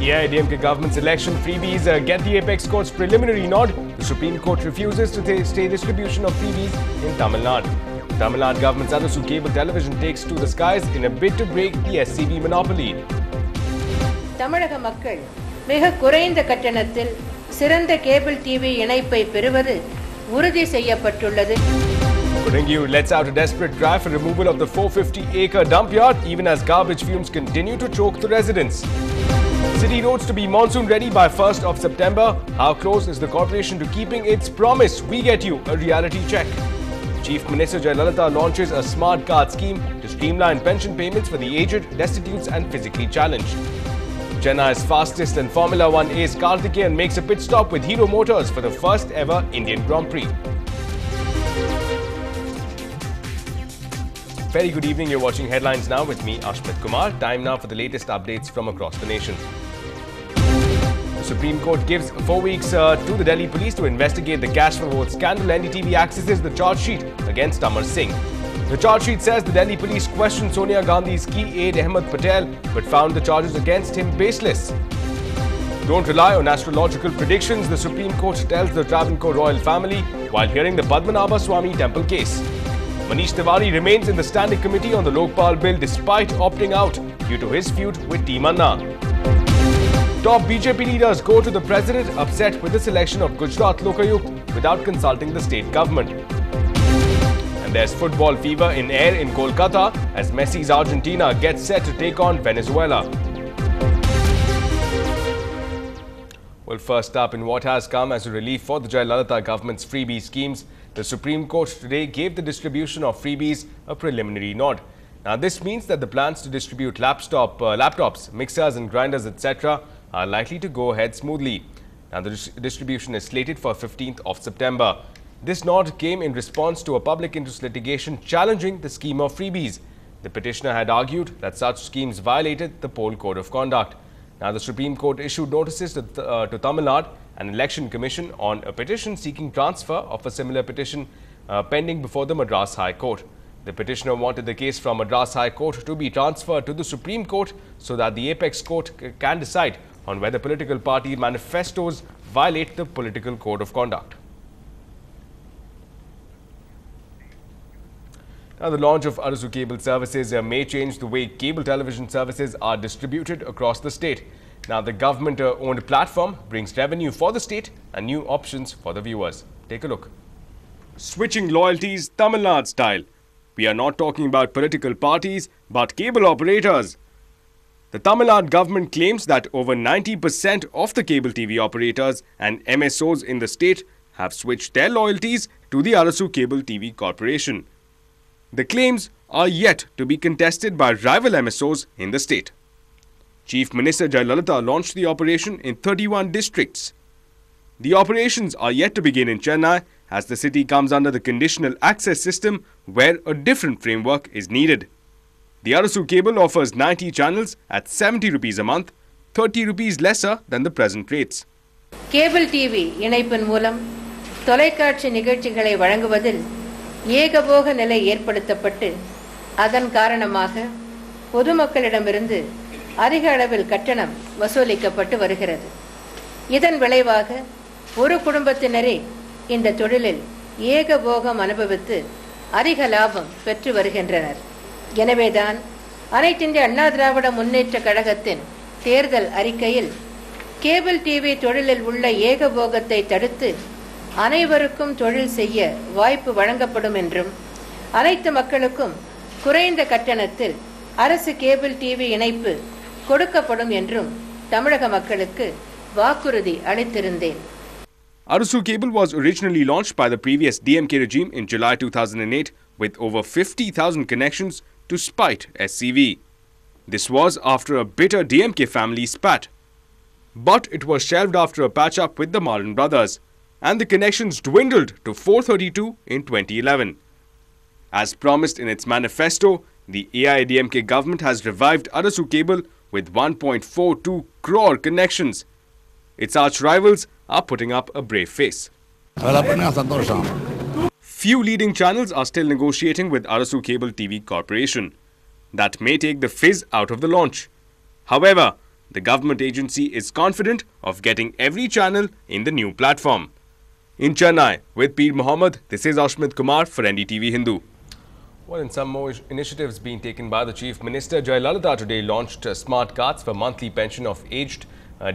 AIADMK government's election freebies get the apex court's preliminary nod. The Supreme Court refuses to stay distribution of freebies in Tamil Nadu. Tamil Nadu government's Arasu cable television takes to the skies in a bid to break the SCV monopoly. தமிழக மக்கள் மிக குறைந்த கட்டணத்தில் சிறந்த cable TV இணைப்பை பெறுவது உறுதி செய்யப்பட்டுள்ளது. Korangu lets out a desperate cry for removal of the 450-acre dump yard even as garbage fumes continue to choke the residents. City roads to be monsoon ready by 1st of September. How close is the corporation to keeping its promise? We get you a reality check. Chief Minister Jayalalitha launches a smart card scheme to streamline pension payments for the aged, destitute and physically challenged. Chennai's fastest and Formula One ace Karthikeyan makes a pit stop with Hero Motors for the first ever Indian Grand Prix. Very good evening. You're watching Headlines Now with me, Ashmit Kumar. Time now for the latest updates from across the nation. The Supreme Court gives 4 weeks to the Delhi police to investigate the cash for vote scandal. NDTV accesses the charge sheet against Amar Singh. The charge sheet says the Delhi police questioned Sonia Gandhi's key aide Ahmed Patel but found the charges against him baseless. Don't rely on astrological predictions, the Supreme Court tells the Travancore royal family while hearing the Padmanabha Swamy temple case. Manish Tiwari remains in the standing committee on the Lokpal bill despite opting out due to his feud with Team Anna. Top BJP leaders go to the president upset with the selection of Gujarat Lokayukt without consulting the state government. And there's football fever in air in Kolkata as Messi's Argentina gets set to take on Venezuela. Well, first up, in what has come as a relief for the Jayalalitha government's freebie schemes, the Supreme Court today gave the distribution of freebies a preliminary nod. Now, this means that the plans to distribute laptops, mixers and grinders, etc. are likely to go ahead smoothly. Now, the distribution is slated for 15th of September. This nod came in response to a public interest litigation challenging the scheme of freebies. The petitioner had argued that such schemes violated the Poll Code of Conduct. Now, the Supreme Court issued notices to Tamil Nadu and Election Commission on a petition seeking transfer of a similar petition pending before the Madras High Court. The petitioner wanted the case from Madras High Court to be transferred to the Supreme Court so that the apex court can decide on whether political party manifestos violate the Political Code of Conduct. Now, the launch of Arasu cable services may change the way cable television services are distributed across the state. Now, the government-owned platform brings revenue for the state and new options for the viewers. Take a look. Switching loyalties Tamil Nadu style. We are not talking about political parties, but cable operators. The Tamil Nadu government claims that over 90% of the cable TV operators and MSOs in the state have switched their loyalties to the Arasu Cable TV Corporation. The claims are yet to be contested by rival MSOs in the state. Chief Minister Jayalalitha launched the operation in 31 districts. The operations are yet to begin in Chennai as the city comes under the conditional access system where a different framework is needed. The Arasu cable offers 90 channels at 70 rupees a month, 30 rupees lesser than the present rates. Cable TV இணைப்பின் மூலம் தொலைக்காட்சி நிகழ்ச்சிகளை வழங்குவதில் ஏகபோக நிலை ஏற்படுத்தப்பட்டு அதன் காரணமாக பொதுமக்களிடமிருந்து அதிக அளவில் கட்டணம் வசூலிக்கப்பட்டு வருகிறது. இதன் விளைவாக ஒரு குடும்பத்தினரே இந்த தொழிலில் ஏகபோகம் அனுபவித்து அதிக லாபம் பெற்று வருகின்றனர். எனவேதான் அனைத்திந்திய அண்ணா திராவிட முன்னேற்ற கழகத்தின் தேர்தல் அறிக்கையில் கேபிள் டிவி தொழிலில் உள்ள ஏகபோகத்தை தடுத்து அனைவருக்கும் தொழில் செய்ய வாய்ப்பு வழங்கப்படும் என்றும் அனைத்து மக்களுக்கும் குறைந்த கட்டணத்தில் அரசு கேபிள் டிவி இணைப்பு கொடுக்கப்படும் என்றும் தமிழக மக்களுக்கு வாக்குறுதி அளித்திருந்தேன். Arasu Cable was originally launched by the previous DMK regime in July 2008 with over 50,000 connections to spite SCV. This was after a bitter DMK family spat. But it was shelved after a patch-up with the Maran brothers, and the connections dwindled to 432 in 2011. As promised in its manifesto, the AIADMK government has revived Arasu Cable with 1.42 crore connections. Its arch-rivals are putting up a brave face. Few leading channels are still negotiating with Arasu Cable TV Corporation. That may take the fizz out of the launch. However, the government agency is confident of getting every channel in the new platform. In Chennai, with Peer Mohammed, this is Ashmit Kumar for NDTV Hindu. Well, in some more initiatives being taken by the Chief Minister, Jayalalitha today launched smart cards for monthly pension of aged,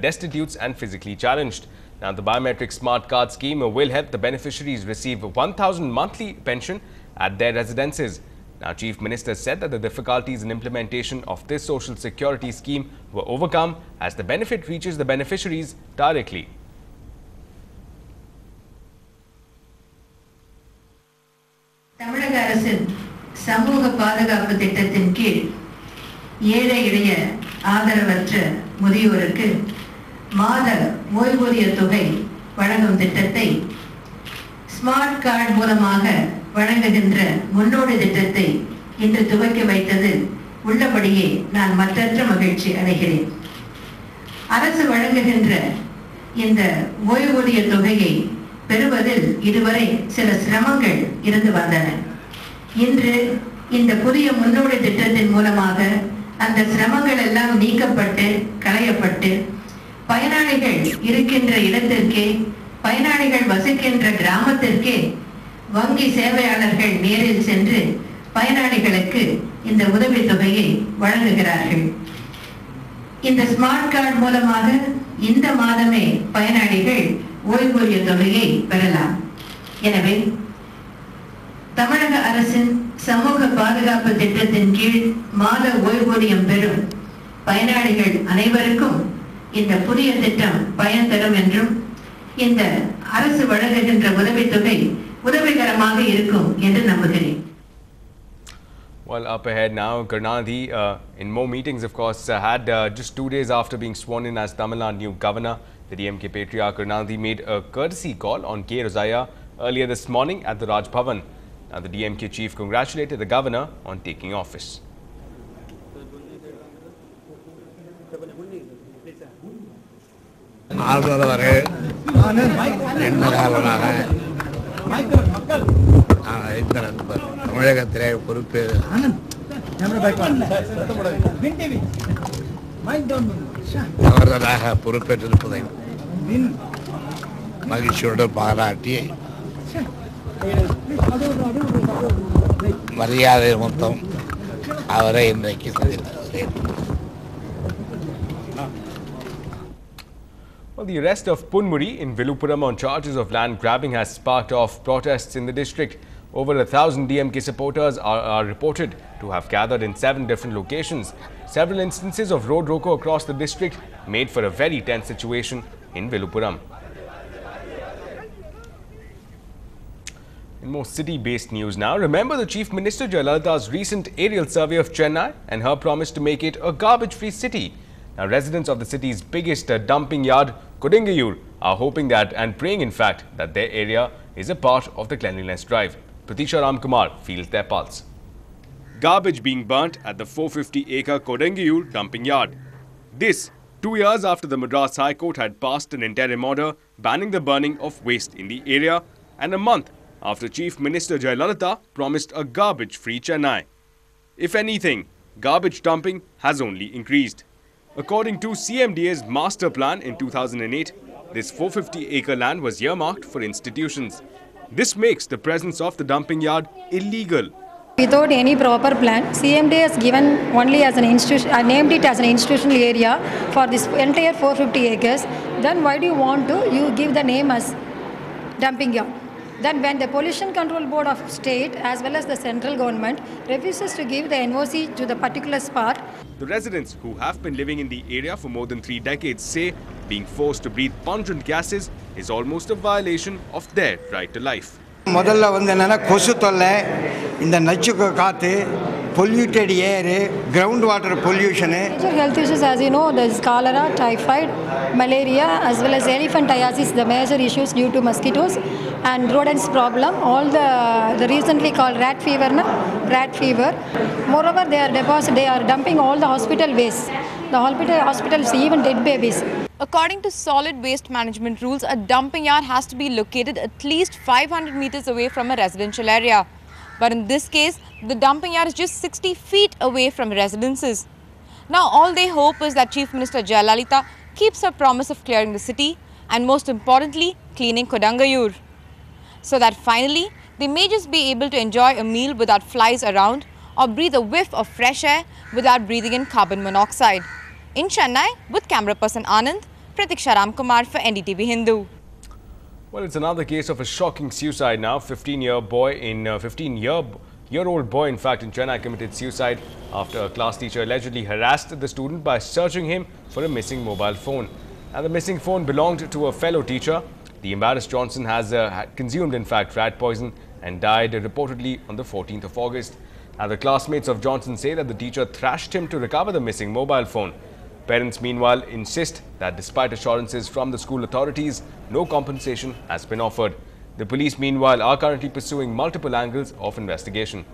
destitutes and physically challenged. Now, the biometric smart card scheme will help the beneficiaries receive 1,000 monthly pension at their residences. Now, Chief Minister said that the difficulties in implementation of this social security scheme were overcome as the benefit reaches the beneficiaries directly. தமிழக அரசின் சமூக பாதுகாப்பு திட்டத்தின் கீழ் ஏழை எளிய ஆதரவற்ற முதியோருக்கு மாத ஓய்வூதிய தொகை வழங்கும் திட்டத்தை ஸ்மார்ட் கார்டு மூலமாக வழங்குகின்ற முன்னோடி திட்டத்தை இன்று துவக்கி வைத்தது உள்ளபடியே நான் மற்றற்ற மகிழ்ச்சி அடைகிறேன். அரசு வழங்குகின்ற இந்த ஓய்வூதிய தொகையை பெறுவதில் இதுவரை சில சிரமங்கள் இருந்து வந்தன. இன்று இந்த புதிய முன்னோடி திட்டத்தின் மூலமாக அந்த சிரமங்கள் எல்லாம் நீக்கப்பட்டு களையப்பட்டு பயனாளிகள் இருக்கின்ற இடத்திற்கே, பயனாளிகள் வசிக்கின்ற கிராமத்திற்கே வங்கி சேவையாளர்கள் நேரில் சென்று பயனாளிகளுக்கு இந்த உதவித்தொகையை வழங்குகிறார்கள். இந்த ஸ்மார்ட் கார்டு மூலமாக இந்த மாதமே பயனாளிகள் ஓய்வூதிய தொகையை பெறலாம். எனவே தமிழக அரசின் சமூக பாதுகாப்பு திட்டத்தின் கீழ் மாத ஓய்வூதியம் பெறும் பயனாளிகள் அனைவருக்கும் இந்த புதிய திட்டம் பயன் தரும் என்றும் இந்த அரசு வழங்குகின்ற உதவித்தொகை உதவிகரமாக இருக்கும் என்று நம்புகிறேன். Well, up ahead now, Karunanidhi, in more meetings, of course, had just 2 days after being sworn in as Tamil Nadu new governor, the DMK patriarch Karunanidhi made a courtesy call on K. Rozaiah earlier this morning at the Raj Bhavan. Now, the DMK chief congratulated the governor on taking office. தமிழகத்திலே தவறுதலாக பொறுப்பேற்றிருப்பதை மகிழ்ச்சியுடன் பாராட்டி மரியாதை மொத்தம் அவரை இன்றைக்கு சந்தித்திருக்கிறேன். Well, the arrest of Punmuri in Viluppuram on charges of land grabbing has sparked off protests in the district. Over 1,000 DMK supporters are reported to have gathered in 7 different locations. Several instances of road roko across the district made for a very tense situation in Viluppuram. In more city-based news now, remember the Chief Minister Jayalalitha's recent aerial survey of Chennai and her promise to make it a garbage-free city. Now, residents of the city's biggest dumping yard, Kodingayur, are hoping that and praying, in fact, that their area is a part of the cleanliness drive. Pratisha Ramkumar feels their pulse. Garbage being burnt at the 450-acre Kodingayur dumping yard. This 2 years after the Madras High Court had passed an interim order banning the burning of waste in the area, and a month after Chief Minister Jayalalitha promised a garbage-free Chennai. If anything, garbage dumping has only increased. According to CMDA's master plan in 2008, this 450-acre land was earmarked for institutions. This makes the presence of the dumping yard illegal. Without any proper plan, CMDA has given only as an institution, named it as an institutional area for this entire 450 acres. Then why do you want to give the name as dumping yard? Then when the Pollution Control Board of state as well as the central government refuses to give the NOC to the particular spot. The residents who have been living in the area for more than 3 decades say being forced to breathe pungent gases is almost a violation of their right to life. முதல்ல வந்து என்னன்னா கொசு தொல்லை, இந்த நச்சு காற்று, polluted air, groundwater pollution. Major health issues, as you know, there is cholera, typhoid, malaria, as well as elephantiasis, the major issues due to mosquitoes, and rodents problem. All the recently called rat fever. Moreover, they are dumping all the hospital waste. The hospitals, even dead babies. According to solid waste management rules, a dumping yard has to be located at least 500 meters away from a residential area. But in this case, the dumping yard is just 60 feet away from residences. Now all they hope is that Chief Minister Jayalalitha keeps her promise of clearing the city and most importantly cleaning Kodangayur, so that finally they may just be able to enjoy a meal without flies around or breathe a whiff of fresh air without breathing in carbon monoxide. In Chennai, with camera person Anand, Pratiksha Ramkumar for NDTV Hindu. Well, it's another case of a shocking suicide now. 15-year-old boy in Chennai committed suicide after a class teacher allegedly harassed the student by searching him for a missing mobile phone. And the missing phone belonged to a fellow teacher. The embarrassed Johnson has consumed, in fact, rat poison and died reportedly on the 14th of August. And the classmates of Johnson say that the teacher thrashed him to recover the missing mobile phone. Parents, meanwhile, insist that despite assurances from the school authorities, no compensation has been offered. The police, meanwhile, are currently pursuing multiple angles of investigation.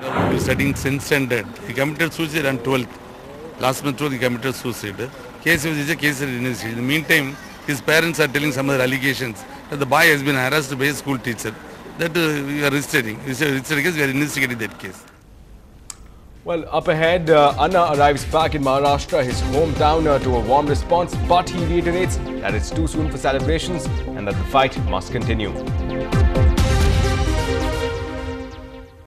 He was studying since and he committed suicide on 12th. Last month, he committed suicide. Case was a case in the meantime, his parents are telling some other allegations that the boy has been harassed by a school teacher. That we are registering. We are investigating that case. Well, up ahead, Anna arrives back in Maharashtra, his hometown, to a warm response, but he reiterates that it's too soon for celebrations and that the fight must continue.